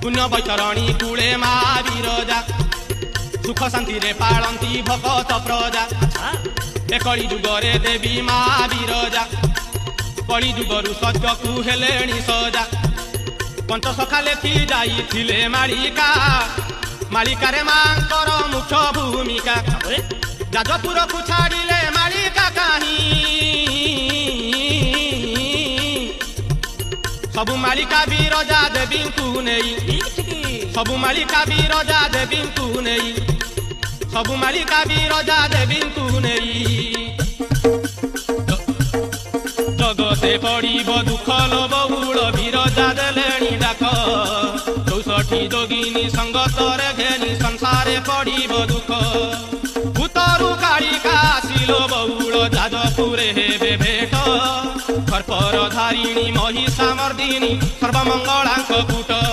पुण्य बैतरणी कूले मा विरजा सुख शांति रे पालंती भगत प्रजा एकड़ी जुगरे देवी मा विरजा कली जुगरु सत्य कु हेलेणी सजा पंच सखा लेखि जाइथिले मालिका मालिकारे मांकर मुख्य भूमिका जाजपुर को छाड़िले मालिका काहीं सबु मालिका विरजा देवी को नहीं सबु मालिका विरजा देवी को नहीं सबु मालिका विरजा देवी को नहीं जगते पड़ब दुख लो बहुल विरजा देलेणी डाक 64 जोगिनी संगतरे घेनी संसारे पड़ब दुख भूतरु कालिका आसिलो बहुल जाजपुरे हेबे भेट खर्पर धारिणी महिषा मर्दिनी सर्वमंगलांक कूट।